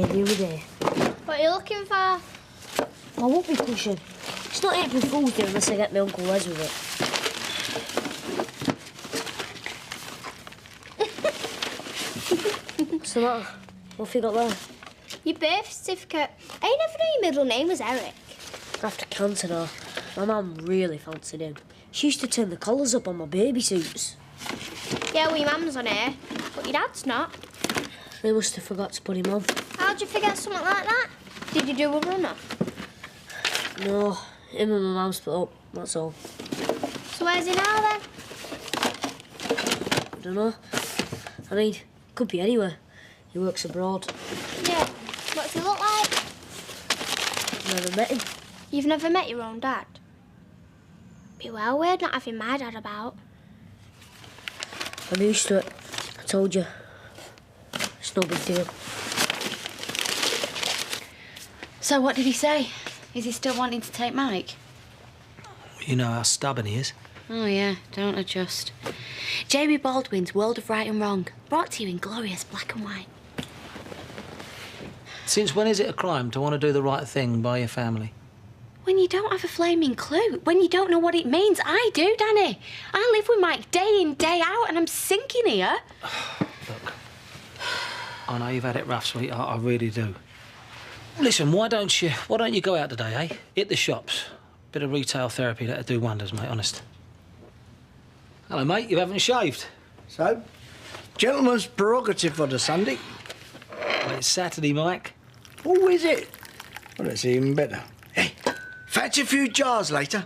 here the other day. What are you looking for? I won't be pushing. It's not April Fool's Day unless I get my Uncle Les with it. What's the matter? What have you got there? Your birth certificate. I never knew your middle name was Eric. After cancer, though, my mum really fancied him. She used to turn the collars up on my baby suits. Yeah, well, your mum's on here, but your dad's not. They must have forgot to put him on. How'd you forget something like that? Did you do a runner? No, him and my mum split up, that's all. So where's he now, then? I don't know. I mean, could be anywhere. He works abroad. Yeah. What's he look like? Never met him. You've never met your own dad? Be well weird not having my dad about. I'm used to it. I told you. It's no big deal. So what did he say? Is he still wanting to take Mike? You know how stubborn he is. Oh, yeah, don't adjust. Jamie Baldwin's World of Right and Wrong, brought to you in glorious black and white. Since when is it a crime to want to do the right thing by your family? When you don't have a flaming clue, when you don't know what it means. I do, Danny. I live with Mike day in, day out, and I'm sinking here. Look, I know you've had it rough, sweetheart, I really do. Listen, why don't you go out today, eh? Hit the shops. Bit of retail therapy that'll do wonders, mate, honest. Hello, mate, you haven't shaved. So, gentleman's prerogative for the Sunday. Well, it's Saturday, Mike. Oh, is it? Well, that's even better. Hey, fetch a few jars later.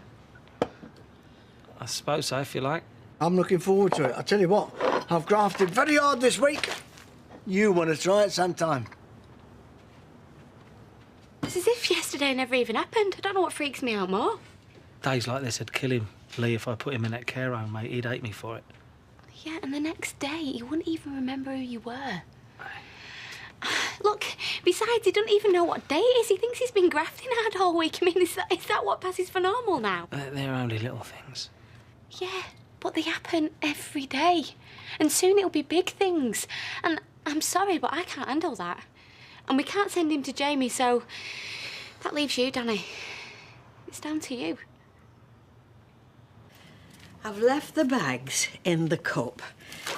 I suppose so, if you like. I'm looking forward to it. I tell you what, I've grafted very hard this week. You want to try it sometime. It's as if yesterday never even happened. I don't know what freaks me out more. Days like this would kill him, Lee, if I put him in that care home, mate. He'd hate me for it. Yeah, and the next day, he wouldn't even remember who you were. Look, besides, he doesn't even know what day it is. He thinks he's been grafting hard all week. I mean, is that what passes for normal now? They're only little things. Yeah, but they happen every day. And soon it'll be big things. And I'm sorry, but I can't handle that. And we can't send him to Jamie, so that leaves you, Danny. It's down to you. I've left the bags in the cup.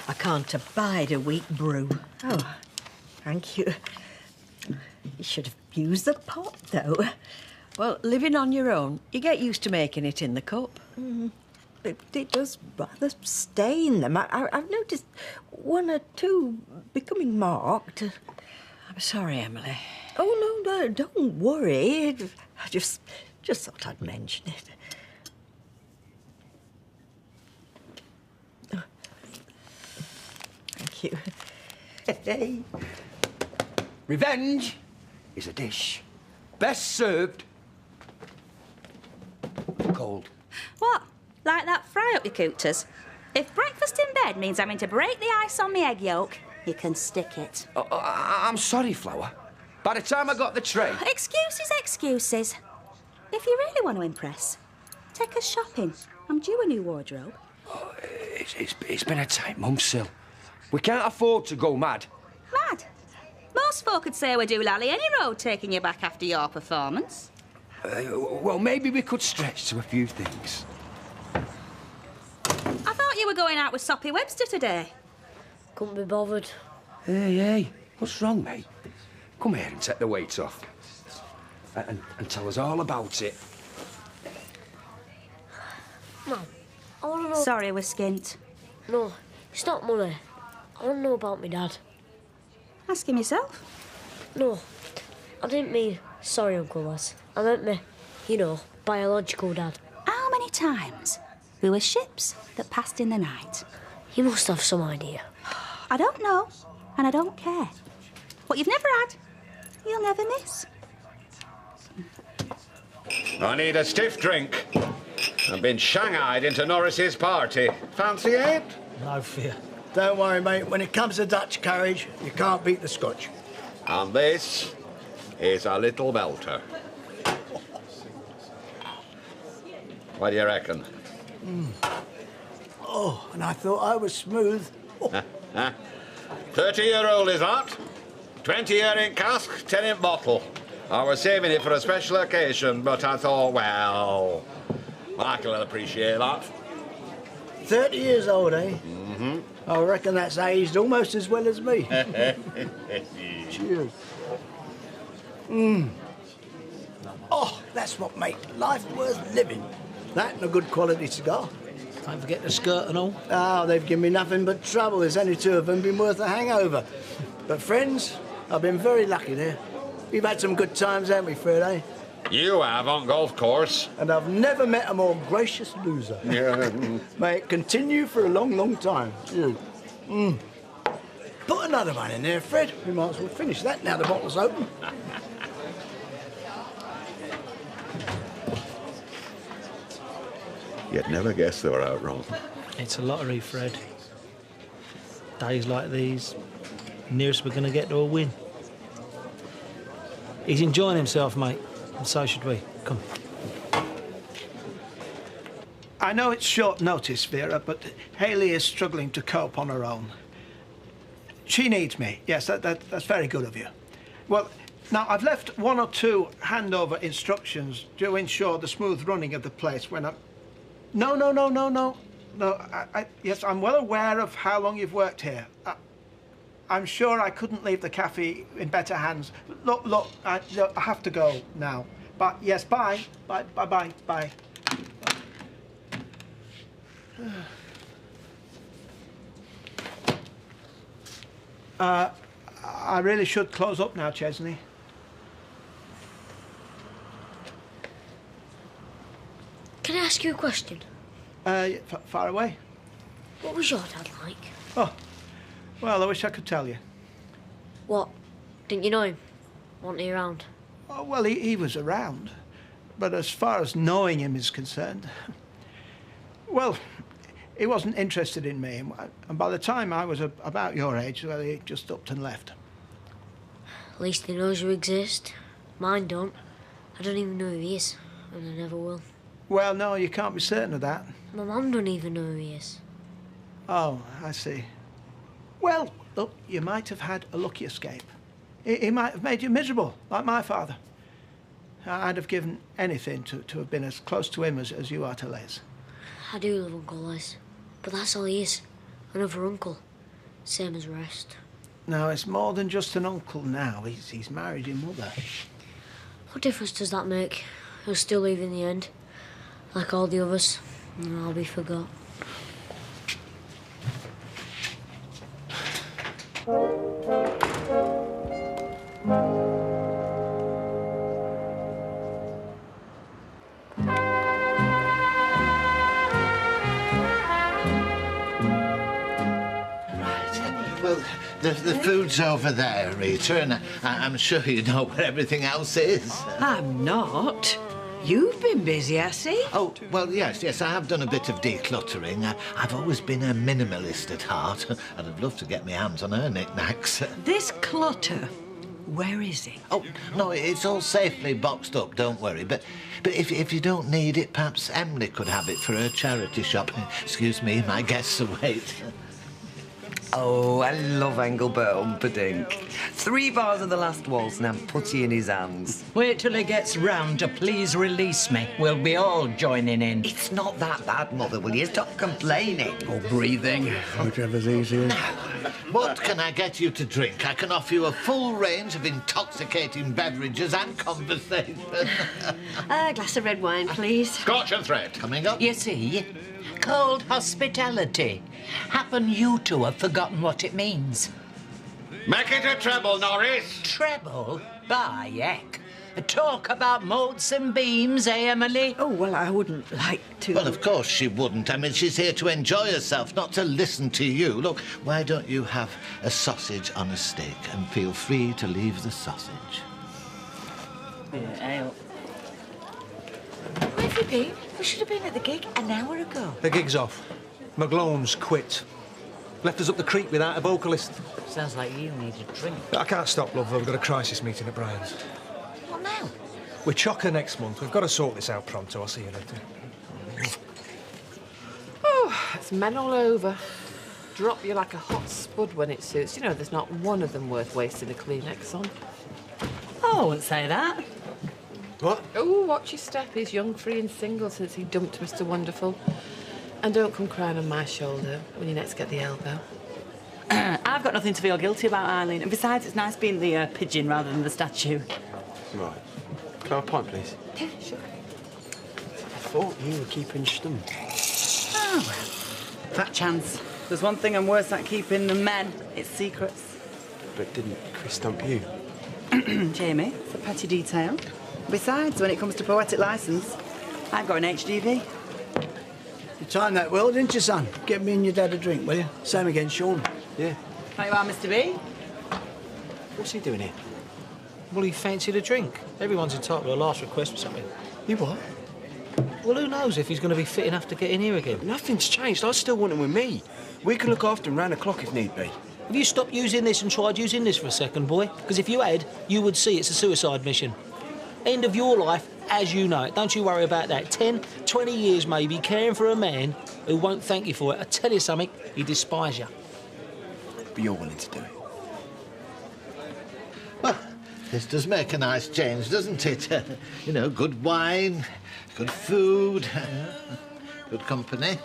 I can't abide a weak brew. Oh, thank you. You should have used the pot, though. Well, living on your own, you get used to making it in the cup. It does rather stain them. I've noticed one or two becoming marked. I'm sorry, Emily. Oh, no, don't worry. I just thought I'd mention it. Oh. Thank you. Hey. Revenge is a dish best served cold. What? Like that fry up your cooters? If breakfast in bed means having to break the ice on my egg yolk, you can stick it. I'm sorry, Flower. By the time I got the tray... Excuses. If you really want to impress, take us shopping. I'm due a new wardrobe. Oh, it's been a tight month, Sil. We can't afford to go mad. Mad? Most folk would say we do lally any road taking you back after your performance. Well, maybe we could stretch to a few things. I thought you were going out with Soppy Webster today. Couldn't be bothered. Hey, what's wrong, mate? Come here and take the weight off. And tell us all about it. Mum, I want to know... Sorry, we're skint. No, it's not money. I want to know about my dad. Ask him yourself. No, I didn't mean sorry, Uncle Les. I meant me, biological dad. How many times? We were ships that passed in the night. You must have some idea. I don't know, and I don't care. What you've never had, you'll never miss. I need a stiff drink. I've been shanghaied into Norris's party. Fancy it? No fear. Don't worry, mate. When it comes to Dutch carriage, you can't beat the Scotch. And this is a little belter. What do you reckon? Oh, and I thought I was smooth. 30-year-old is that? 20-year in cask, 10 in bottle. I was saving it for a special occasion, but I thought, well, Michael will appreciate that. 30 years old, eh? Mm-hmm. I reckon that's aged almost as well as me. Cheers. Oh, that's what makes life worth living. That and a good quality cigar. Don't forget the skirt and all. Oh, they've given me nothing but trouble. There's only 2 of them been worth a hangover. But friends, I've been very lucky there. We've had some good times, haven't we, Fred, eh? You have on golf course. And I've never met a more gracious loser. Yeah. May it continue for a long, long time. Put another one in there, Fred. We might as well finish that now the bottle's open. You'd never guess they were out wrong. It's a lottery, Fred. Days like these, nearest we're going to get to a win. He's enjoying himself, mate, and so should we. Come. I know it's short notice, Vera, but Hayley is struggling to cope on her own. She needs me. Yes, that's very good of you. Well, now, I've left 1 or 2 handover instructions to ensure the smooth running of the place when I'm... No. Yes, I'm well aware of how long you've worked here. I'm sure I couldn't leave the cafe in better hands. Look, I have to go now. But yes, bye. Bye. I really should close up now, Chesney. Can I ask you a question? Far away. What was your dad like? Oh, well, I wish I could tell you. What? Didn't you know him? Wasn't he around? Oh, well, he was around. But as far as knowing him is concerned, well, he wasn't interested in me. And by the time I was about your age, well, he just upped and left. At least he knows you exist. Mine don't. I don't even know who he is, and I never will. Well, no, you can't be certain of that. My mum don't even know who he is. Oh, I see. Well, look, you might have had a lucky escape. He might have made you miserable, like my father. I'd have given anything to have been as close to him as you are to Les. I do love Uncle Les, but that's all he is. Another uncle. Same as the rest. No, it's more than just an uncle now. He's married your mother. What difference does that make? He'll still leave in the end. Like all the others, and I'll be forgot. Well, the food's over there, Rita, and I'm sure you know where everything else is. I'm not. You've been busy, I see. Oh, well, yes, I have done a bit of decluttering. I've always been a minimalist at heart. I'd have loved to get my hands on her knickknacks. This clutter, where is it? Oh, no, it's all safely boxed up, don't worry. But if you don't need it, perhaps Emily could have it for her charity shop. Excuse me, my guests await. Oh, I love Engelbert Humperdinck. 3 bars of the last waltz and I'm putty in his hands. Wait till he gets round to please release me. We'll be all joining in. It's not that bad, Mother. Will you stop complaining? Or breathing, whichever's easier. What can I get you to drink? I can offer you a full range of intoxicating beverages and conversation. A glass of red wine, please. Scotch and thread. Coming up. You see, cold hospitality. Happen you two have forgotten what it means. Make it a treble, Norris. Treble? By heck. Talk about moats and beams, eh, Emily? Oh, well, I wouldn't like to... Well, of course she wouldn't. I mean, she's here to enjoy herself, not to listen to you. Look, why don't you have a sausage on a stick and feel free to leave the sausage? Yeah, Where have you been? We should have been at the gig an hour ago. The gig's off. McGlone's quit. Left us up the creek without a vocalist. Sounds like you need a drink. I can't stop, love. We've got a crisis meeting at Brian's. What now? We're chocker next month. We've got to sort this out pronto. I'll see you later. Oh, it's men all over. Drop you like a hot spud when it suits. You know, there's not one of them worth wasting a Kleenex on. Oh, I wouldn't say that. What? Oh, watch your step. He's young, free and single since he dumped Mr. Wonderful. And don't come crying on my shoulder when you next get the elbow. I've got nothing to feel guilty about, Eileen. And besides, it's nice being the pigeon rather than the statue. Right. Can I have a pint, please? Yeah, sure. I thought you were keeping stum. Oh, well. Fat chance. There's one thing I'm worse at keeping than men. It's secrets. But didn't Chris stump you? Jamie, it's a petty detail. Besides, when it comes to poetic licence, I've got an HGV. You timed that well, didn't you, son? Get me and your dad a drink, will you? Same again, Sean. Yeah. How you are, Mr. B? What's he doing here? Well, he fancied a drink. Everyone's entitled to a last request or something. You what? Well, who knows if he's going to be fit enough to get in here again? Nothing's changed. I still want him with me. We can look after him round the clock if need be. Have you stopped using this and tried using this for a second, boy? Because if you had, you would see it's a suicide mission. End of your life as you know it. Don't you worry about that. 10, 20 years maybe, caring for a man who won't thank you for it. I tell you something, he despises you. But you're willing to do it. Well, this does make a nice change, doesn't it? You know, good wine, good food, good company.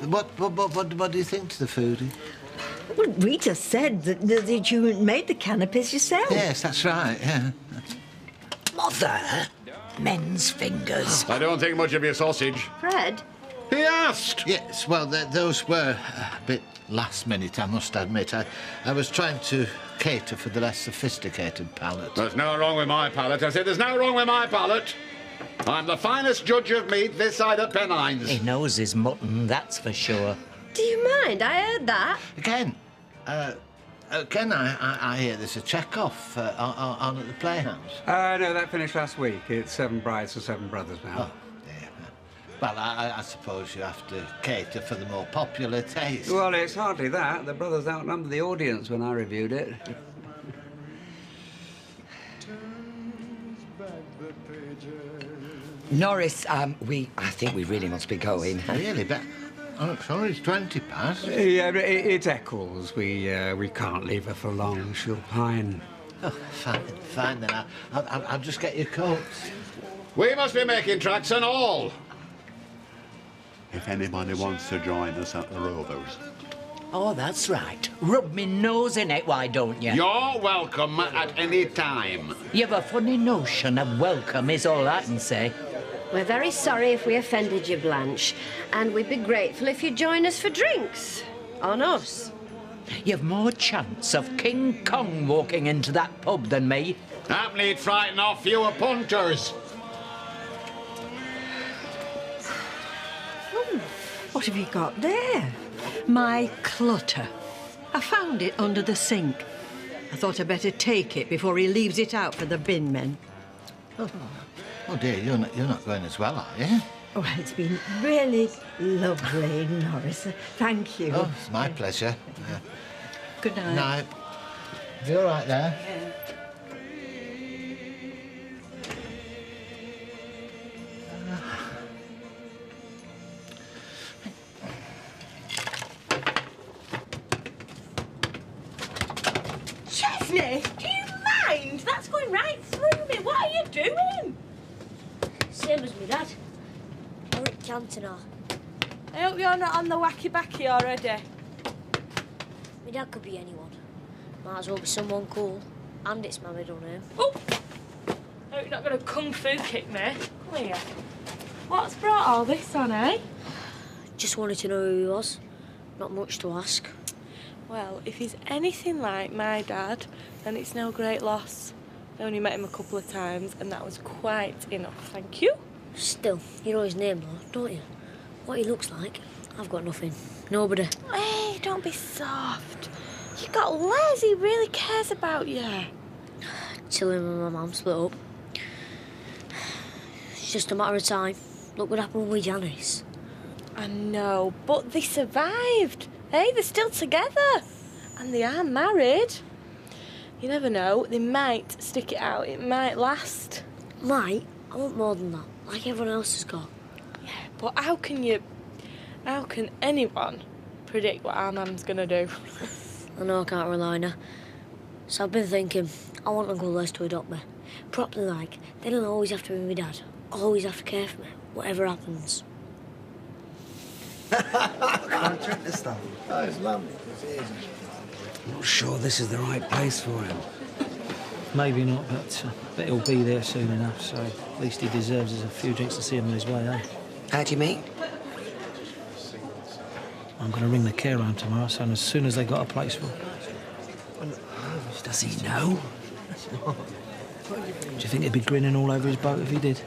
What do you think to the food? Well, Rita said that you made the canapes yourself. Yes, that's right, yeah. Mother, men's fingers. I don't think much of your sausage. Fred? He asked. Yes, well, those were a bit last minute, I must admit. I was trying to cater for the less sophisticated palate. There's no wrong with my palate. I said there's no wrong with my palate. I'm the finest judge of meat this side of Pennines. He knows his mutton, that's for sure. Do you mind? I heard that. Ken, I hear there's a check-off on at the Playhouse. No, that finished last week. It's 7 brides for 7 brothers now. Oh, dear. Well, I suppose you have to cater for the more popular taste. Well, it's hardly that. The brothers outnumber the audience when I reviewed it. Norris, I think we really must be going. Really? But sorry, it's 20 past. Yeah, but it's Eccles. We can't leave her for long. She'll pine. Oh, fine then. I'll just get your coats. We must be making tracks and all. If anybody wants to join us at the Rovers. Oh, that's right. Rub me nose in it, why don't you? You're welcome at any time. You've a funny notion of welcome, is all I can say. We're very sorry if we offended you, Blanche, and we'd be grateful if you'd join us for drinks. On us. You've more chance of King Kong walking into that pub than me. That need frighten off fewer punters. What have you got there? My clutter. I found it under the sink. I thought I'd better take it before he leaves it out for the bin men. Oh dear, you're not going as well, are you? Oh, it's been really lovely, Norris. Thank you. Oh, it's my pleasure. Good night. Night. You all right there? Chesney, do you mind? That's going right through me. What are you doing? Same as me dad. Eric Cantona. I hope you're not on the wacky-backy already. My dad could be anyone. Might as well be someone cool. And it's my middle name. Oh! I hope you're not going to kung fu kick me. Come here. What's brought all this on, eh? Just wanted to know who he was. Not much to ask. Well, if he's anything like my dad, then it's no great loss. I only met him a couple of times, and that was quite enough. Thank you. Still, you know his name, though, don't you? What he looks like. I've got nothing. Nobody. Hey, don't be soft. You got Les, he really cares about you. Till him and my mum split up. It's just a matter of time. Look what happened with Janice. I know, but they survived. Hey, they're still together. And they are married. You never know, they might stick it out. It might last. Might? I want more than that, like everyone else has got. Yeah, but how can you How can anyone predict what our nan's gonna do? I know I can't rely on her. So I've been thinking, I want Uncle Les to adopt me. Properly like, then he'll always have to be my dad. Always have to care for me, whatever happens. Can't drink this stuff. Oh, it's lovely. I'm not sure this is the right place for him. Maybe not, but he'll be there soon enough, so at least he deserves us a few drinks to see him on his way, eh? How do you mean? I'm going to ring the care home tomorrow, so as soon as they got a place for him. Does he know? Do you think he'd be grinning all over his boat if he did?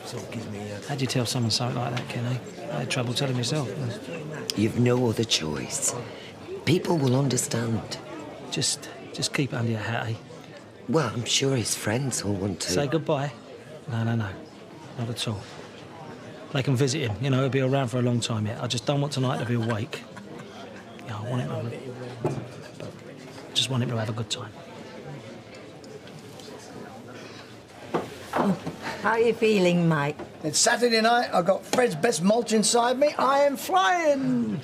How'd you tell someone something like that, Kenny? I had trouble telling myself. You've no other choice. People will understand. Just keep it under your hat, eh? Well, I'm sure his friends will want to. Say goodbye? No. Not at all. They can visit him. You know, he'll be around for a long time yet. I just don't want tonight to be awake. Yeah, I want him to... just want him to have a good time. How are you feeling, Mike? It's Saturday night. I've got Fred's best mulch inside me. I am flying.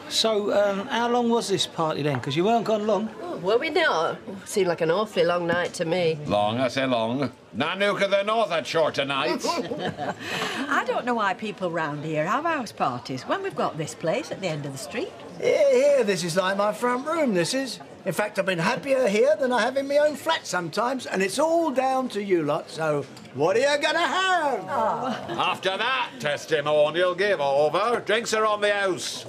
So, how long was this party then? Because you weren't gone long. Oh, were we not? Seemed like an awfully long night to me. Long, I say long. Nanook of the North had short tonight. I don't know why people round here have house parties when we've got this place at the end of the street. Here, this is like my front room, this is. In fact, I've been happier here than I have in my own flat sometimes, and it's all down to you lot, so what are you gonna have? Oh. After that testimonial give over, drinks are on the house.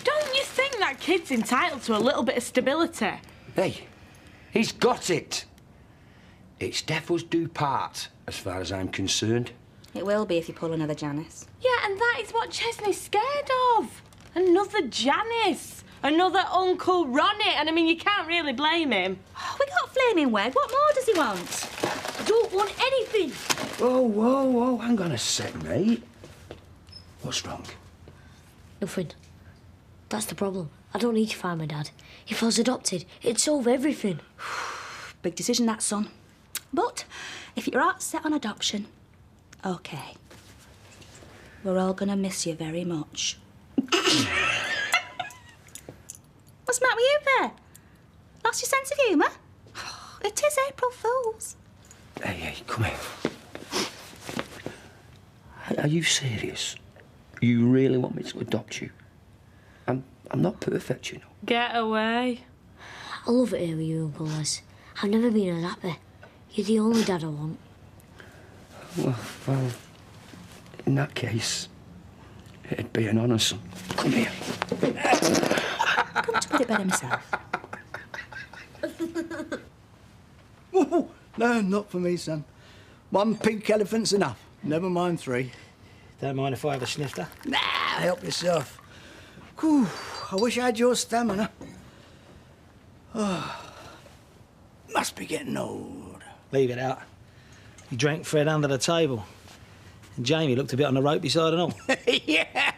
Don't you think that kid's entitled to a little bit of stability? Hey, he's got it. It's Devil's due part, as far as I'm concerned. It will be if you pull another Janice. Yeah, and that is what Chesney's scared of. Another Janice. Another Uncle Ronnie. And I mean, you can't really blame him. Oh, we got Flaming Weg. What more does he want? I don't want anything. Whoa, hang on a sec, mate. What's wrong? Nothing. That's the problem. I don't need to find my dad. If I was adopted, it'd solve everything. Big decision, that, son. But if your heart's set on adoption, OK. We're all gonna miss you very much. What's the matter with you, Bear? Lost your sense of humour? It is April Fool's. Hey, come here. Are you serious? You really want me to adopt you? I'm not perfect, you know. Get away. I love it here with you, Uncle Les. I've never been as happy. You're the only dad I want. Well, in that case, it'd be an honour, son. Come here. Come to put it better myself. No, not for me, son. One pink elephant's enough. Never mind 3. Don't mind if I have a snifter? Nah, help yourself. Whew, I wish I had your stamina. Oh, must be getting old. Leave it out. You drank Fred under the table. And Jamie looked a bit on the ropey side and all. Yeah,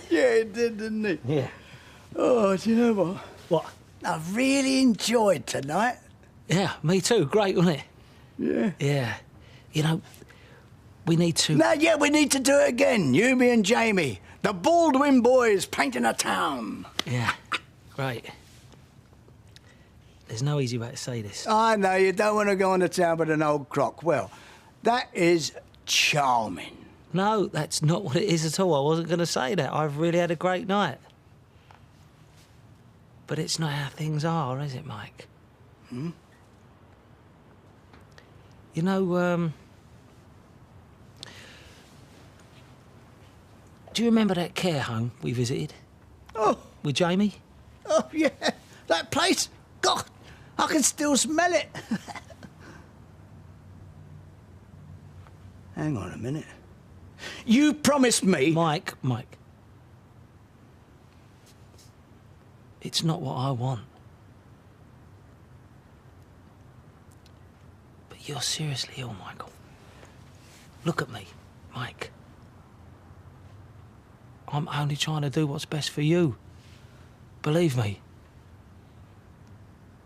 he did, didn't he? Yeah. Oh, do you know what? What? I've really enjoyed tonight. Yeah, me too. Great, wasn't it? Yeah. Yeah. You know, we need to... No, yeah, we need to do it again. You, me and Jamie. The Baldwin boys painting a town. Yeah, great. There's no easy way to say this. I know, you don't want to go on to town with an old crock. Well, that is charming. No, that's not what it is at all. I wasn't going to say that. I've really had a great night. But it's not how things are, is it, Mike? Hmm? You know, do you remember that care home we visited? Oh. With Jamie? Oh, yeah. That place. God, I can still smell it. Hang on a minute. You promised me... Mike. It's not what I want. But you're seriously ill, Michael. Look at me, Mike. I'm only trying to do what's best for you. Believe me.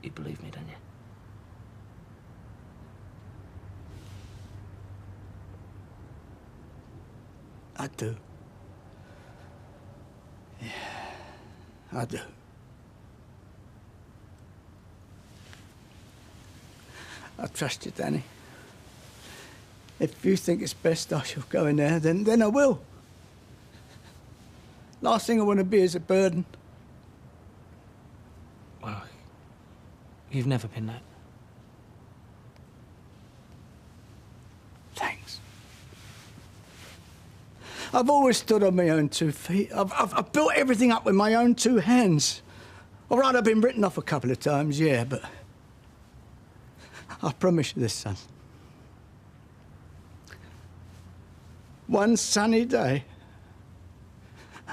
You believe me, don't you? I do. Yeah, I do. I trust you, Danny. If you think it's best I shall go in there, then I will. Last thing I want to be is a burden. Well, you've never been that. Thanks. I've always stood on my own 2 feet. I've built everything up with my own 2 hands. All right, I've been written off a couple of times, yeah, but I promise you this, son. One sunny day,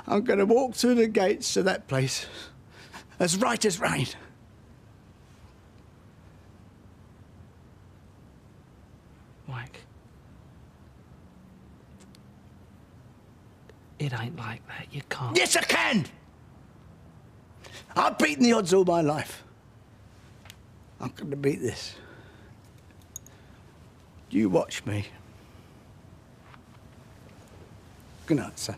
I'm going to walk through the gates of that place as right as rain. Mike. It ain't like that. You can't. Yes, I can! I've beaten the odds all my life. I'm going to beat this. You watch me. Good night, son.